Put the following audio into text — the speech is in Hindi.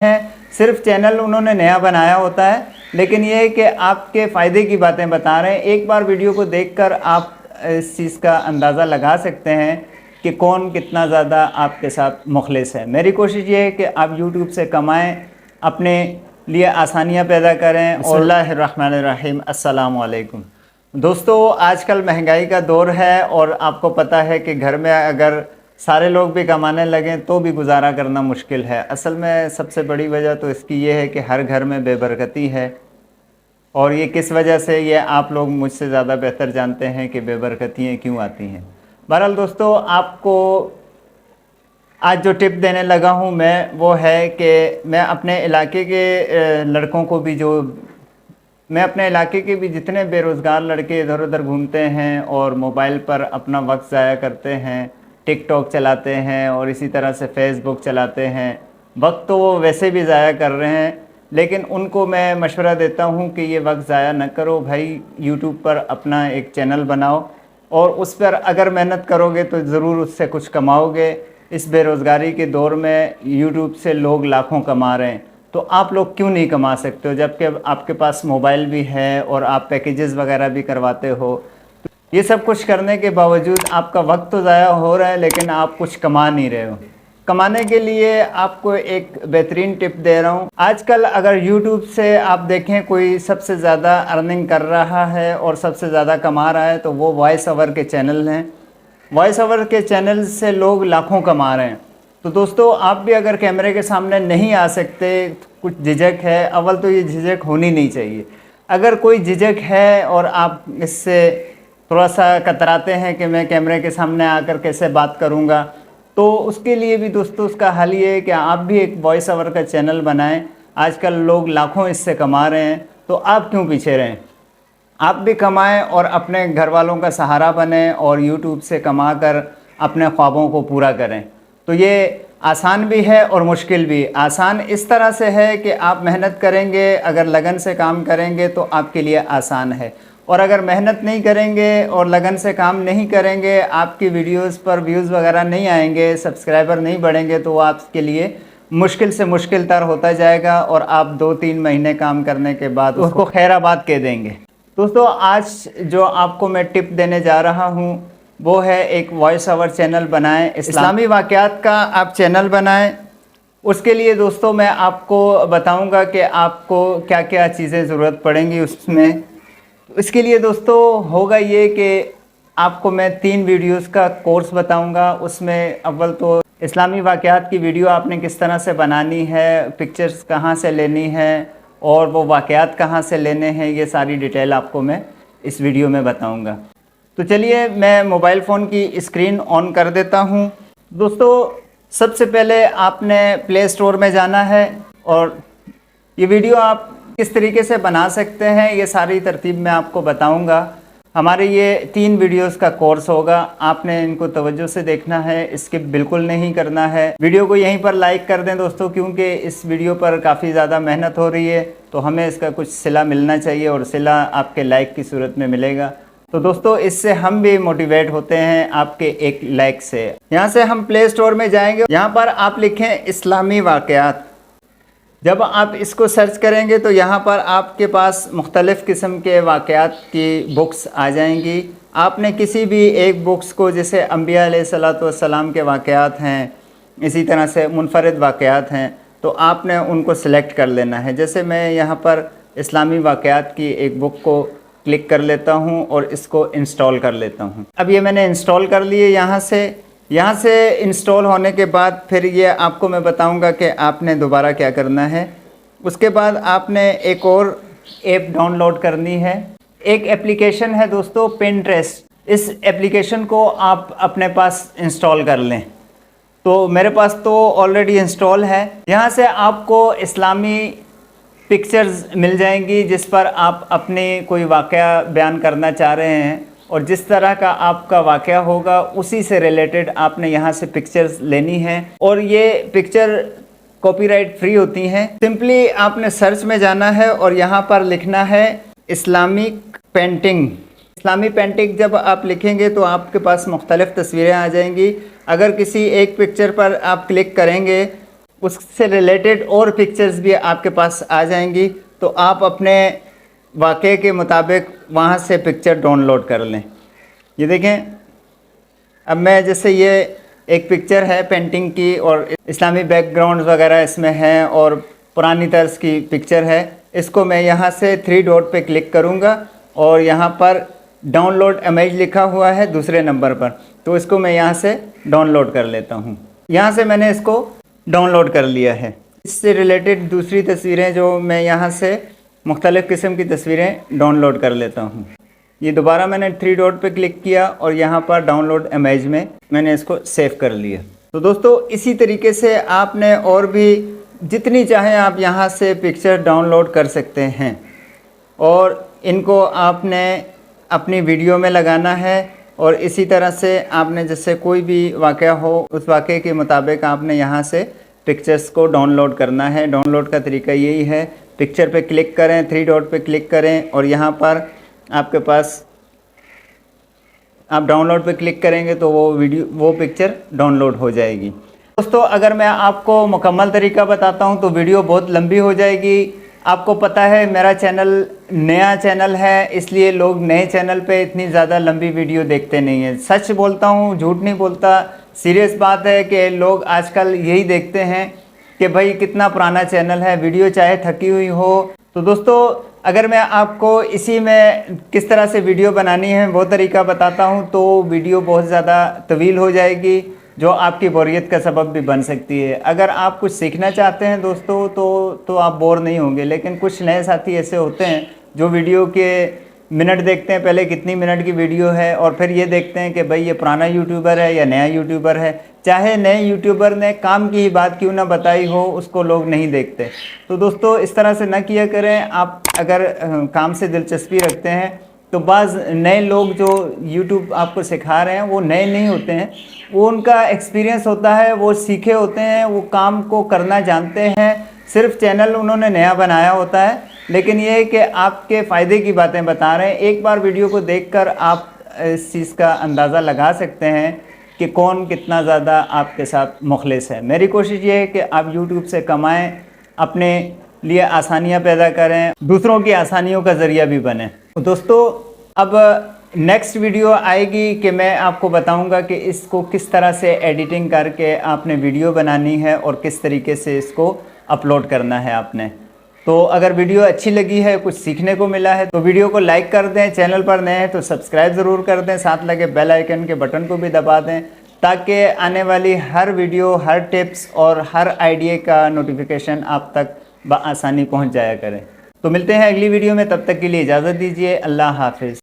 हैं। सिर्फ चैनल उन्होंने नया बनाया होता है, लेकिन ये है कि आपके फ़ायदे की बातें बता रहे हैं। एक बार वीडियो को देखकर आप इस चीज़ का अंदाज़ा लगा सकते हैं कि कौन कितना ज़्यादा आपके साथ मुखलिस है। मेरी कोशिश ये है कि आप यूट्यूब से कमाएं, अपने लिए आसानियां पैदा करें। बिस्मिल्लाहिर्रहमानिर्रहीम, अस्सलाम वालेकुम। दोस्तों, आजकल महंगाई का दौर है और आपको पता है कि घर में अगर सारे लोग भी कमाने लगें तो भी गुजारा करना मुश्किल है। असल में सबसे बड़ी वजह तो इसकी ये है कि हर घर में बेबरकती है, और ये किस वजह से, ये आप लोग मुझसे ज़्यादा बेहतर जानते हैं कि बेबरकतियाँ क्यों आती हैं। बहरहाल दोस्तों, आपको आज जो टिप देने लगा हूँ मैं, वो है कि मैं अपने इलाके के लड़कों को भी मैं अपने इलाके के भी जितने बेरोज़गार लड़के इधर उधर घूमते हैं और मोबाइल पर अपना वक्त ज़ाया करते हैं, टिकटॉक चलाते हैं और इसी तरह से फेसबुक चलाते हैं, वक्त तो वो वैसे भी ज़ाया कर रहे हैं, लेकिन उनको मैं मशवरा देता हूँ कि ये वक्त ज़ाया न करो भाई। यूट्यूब पर अपना एक चैनल बनाओ और उस पर अगर मेहनत करोगे तो ज़रूर उससे कुछ कमाओगे। इस बेरोज़गारी के दौर में यूट्यूब से लोग लाखों कमा रहे हैं, तो आप लोग क्यों नहीं कमा सकते हो, जबकि आपके पास मोबाइल भी है और आप पैकेजेस वगैरह भी करवाते हो। तो ये सब कुछ करने के बावजूद आपका वक्त तो ज़ाया हो रहा है, लेकिन आप कुछ कमा नहीं रहे हो। कमाने के लिए आपको एक बेहतरीन टिप दे रहा हूँ। आजकल अगर यूट्यूब से आप देखें कोई सबसे ज़्यादा अर्निंग कर रहा है और सबसे ज़्यादा कमा रहा है, तो वो वॉइस ओवर के चैनल हैं। वॉइस ओवर के चैनल से लोग लाखों कमा रहे हैं। तो दोस्तों, आप भी अगर कैमरे के सामने नहीं आ सकते, कुछ झिझक है, अव्वल तो ये झिझक होनी नहीं चाहिए। अगर कोई झिझक है और आप इससे थोड़ा सा कतराते हैं कि मैं कैमरे के सामने आकर कैसे बात करूंगा, तो उसके लिए भी दोस्तों उसका हल ये है कि आप भी एक वॉइस ओवर का चैनल बनाएं। आजकल लोग लाखों इससे कमा रहे हैं, तो आप क्यों पीछे रहें? आप भी कमाएं और अपने घर वालों का सहारा बने और यूट्यूब से कमाकर अपने ख्वाबों को पूरा करें। तो ये आसान भी है और मुश्किल भी। आसान इस तरह से है कि आप मेहनत करेंगे, अगर लगन से काम करेंगे तो आपके लिए आसान है, और अगर मेहनत नहीं करेंगे और लगन से काम नहीं करेंगे, आपकी वीडियोस पर व्यूज़ वगैरह नहीं आएंगे, सब्सक्राइबर नहीं बढ़ेंगे, तो वो आपके लिए मुश्किल से मुश्किल तर होता जाएगा और आप 2-3 महीने काम करने के बाद उसको खैराबाद कह देंगे। दोस्तों, आज जो आपको मैं टिप देने जा रहा हूँ वो है एक वॉइस ओवर चैनल बनाएं, इस्लामी वाक़यात का आप चैनल बनाएं। उसके लिए दोस्तों मैं आपको बताऊंगा कि आपको क्या क्या चीज़ें ज़रूरत पड़ेंगी उसमें। इसके लिए दोस्तों होगा ये कि आपको मैं 3 वीडियोस का कोर्स बताऊंगा। उसमें अव्वल तो इस्लामी वाक़यात की वीडियो आपने किस तरह से बनानी है, पिक्चर्स कहाँ से लेनी है और वो वाक़यात कहाँ से लेने हैं, ये सारी डिटेल आपको मैं इस वीडियो में बताऊंगा। तो चलिए मैं मोबाइल फ़ोन की स्क्रीन ऑन कर देता हूं। दोस्तों, सबसे पहले आपने प्ले स्टोर में जाना है और ये वीडियो आप किस तरीके से बना सकते हैं ये सारी तरतीब मैं आपको बताऊंगा। हमारे ये 3 वीडियोस का कोर्स होगा, आपने इनको तवज्जो से देखना है, स्किप बिल्कुल नहीं करना है। वीडियो को यहीं पर लाइक कर दें दोस्तों, क्योंकि इस वीडियो पर काफ़ी ज़्यादा मेहनत हो रही है, तो हमें इसका कुछ सिला मिलना चाहिए और सिला आपके लाइक की सूरत में मिलेगा। तो दोस्तों, इससे हम भी मोटिवेट होते हैं आपके एक लाइक से। यहाँ से हम प्ले स्टोर में जाएंगे, यहाँ पर आप लिखें इस्लामी वाक़यात। जब आप इसको सर्च करेंगे तो यहाँ पर आपके पास मुख्तलिफ़ किस्म के वाक़यात की बुक्स आ जाएंगी। आपने किसी भी एक बुक्स को, जैसे अम्बिया अलैहिस्सलातु वस्सलाम के वाक़यात हैं, इसी तरह से मुनफरिद वाक़यात हैं, तो आपने उनको सिलेक्ट कर लेना है। जैसे मैं यहाँ पर इस्लामी वाक़यात की एक बुक को क्लिक कर लेता हूँ और इसको इंस्टॉल कर लेता हूँ। अब ये मैंने इंस्टॉल कर लिए। यहाँ से इंस्टॉल होने के बाद फिर ये आपको मैं बताऊँगा कि आपने दोबारा क्या करना है। उसके बाद आपने एक और ऐप डाउनलोड करनी है। एक एप्लीकेशन है दोस्तों, पिंटरेस्ट। इस एप्लीकेशन को आप अपने पास इंस्टॉल कर लें। तो मेरे पास तो ऑलरेडी इंस्टॉल है। यहाँ से आपको इस्लामी पिक्चर्स मिल जाएंगी जिस पर आप अपने कोई वाक़या बयान करना चाह रहे हैं, और जिस तरह का आपका वाक़या होगा उसी से रिलेटेड आपने यहाँ से पिक्चर्स लेनी है, और ये पिक्चर कॉपीराइट फ्री होती हैं। सिंपली आपने सर्च में जाना है और यहाँ पर लिखना है इस्लामिक पेंटिंग। इस्लामी पेंटिंग जब आप लिखेंगे तो आपके पास मुख्तलिफ़ तस्वीरें आ जाएंगी। अगर किसी एक पिक्चर पर आप क्लिक करेंगे उससे रिलेटेड और पिक्चर्स भी आपके पास आ जाएंगी, तो आप अपने वाक़े के मुताबिक वहाँ से पिक्चर डाउनलोड कर लें। ये देखें, अब मैं जैसे ये एक पिक्चर है पेंटिंग की और इस्लामी बैकग्राउंड वगैरह इसमें है और पुरानी तर्ज की पिक्चर है। इसको मैं यहाँ से 3 डॉट पे क्लिक करूँगा और यहाँ पर डाउनलोड इमेज लिखा हुआ है दूसरे नंबर पर, तो इसको मैं यहाँ से डाउनलोड कर लेता हूँ। यहाँ से मैंने इसको डाउनलोड कर लिया है। इससे रिलेटेड दूसरी तस्वीरें जो मैं यहाँ से मुख्तलिफ़ किस्म की तस्वीरें डाउनलोड कर लेता हूँ। ये दोबारा मैंने 3 डॉट पे क्लिक किया और यहाँ पर डाउनलोड इमेज में मैंने इसको सेव कर लिया। तो दोस्तों इसी तरीके से आपने और भी जितनी चाहें आप यहाँ से पिक्चर डाउनलोड कर सकते हैं और इनको आपने अपनी वीडियो में लगाना है। और इसी तरह से आपने जैसे कोई भी वाक़या हो उस वाक़े के मुताबिक आपने यहाँ से पिक्चर्स को डाउनलोड करना है। डाउनलोड का तरीका यही है, पिक्चर पे क्लिक करें, 3 डॉट पे क्लिक करें और यहाँ पर आपके पास आप डाउनलोड पे क्लिक करेंगे तो वो पिक्चर डाउनलोड हो जाएगी। दोस्तों अगर मैं आपको मुकम्मल तरीका बताता हूँ तो वीडियो बहुत लंबी हो जाएगी। आपको पता है मेरा चैनल नया चैनल है, इसलिए लोग नए चैनल पे इतनी ज़्यादा लंबी वीडियो देखते नहीं हैं। सच बोलता हूँ, झूठ नहीं बोलता, सीरियस बात है कि लोग आजकल यही देखते हैं कि भाई कितना पुराना चैनल है, वीडियो चाहे थकी हुई हो। तो दोस्तों अगर मैं आपको इसी में किस तरह से वीडियो बनानी है वो तरीका बताता हूँ तो वीडियो बहुत ज़्यादा तवील हो जाएगी, जो आपकी बोरियत का सबब भी बन सकती है। अगर आप कुछ सीखना चाहते हैं दोस्तों तो आप बोर नहीं होंगे। लेकिन कुछ नए साथी ऐसे होते हैं जो वीडियो के मिनट देखते हैं, पहले कितनी मिनट की वीडियो है, और फिर ये देखते हैं कि भाई ये पुराना यूट्यूबर है या नया यूट्यूबर है। चाहे नए यूट्यूबर ने काम की ही बात क्यों ना बताई हो, उसको लोग नहीं देखते। तो दोस्तों इस तरह से ना किया करें। आप अगर काम से दिलचस्पी रखते हैं तो बाज़ नए लोग जो यूट्यूब आपको सिखा रहे हैं वो नए नहीं होते हैं, वो उनका एक्सपीरियंस होता है, वो सीखे होते हैं, वो काम को करना जानते हैं। सिर्फ चैनल उन्होंने नया बनाया होता है, लेकिन ये है कि आपके फ़ायदे की बातें बता रहे हैं। एक बार वीडियो को देखकर आप इस चीज़ का अंदाज़ा लगा सकते हैं कि कौन कितना ज़्यादा आपके साथ मुखलिस है। मेरी कोशिश ये है कि आप यूट्यूब से कमाएं, अपने लिए आसानियां पैदा करें, दूसरों की आसानियों का ज़रिया भी बने। दोस्तों अब नेक्स्ट वीडियो आएगी कि मैं आपको बताऊंगा कि इसको किस तरह से एडिटिंग करके आपने वीडियो बनानी है और किस तरीके से इसको अपलोड करना है आपने। तो अगर वीडियो अच्छी लगी है, कुछ सीखने को मिला है, तो वीडियो को लाइक कर दें। चैनल पर नए हैं तो सब्सक्राइब ज़रूर कर दें, साथ लगे बेल आइकन के बटन को भी दबा दें ताकि आने वाली हर वीडियो, हर टिप्स और हर आइडिया का नोटिफिकेशन आप तक बआसानी पहुंच जाया करें। तो मिलते हैं अगली वीडियो में, तब तक के लिए इजाज़त दीजिए। अल्लाह हाफिज़।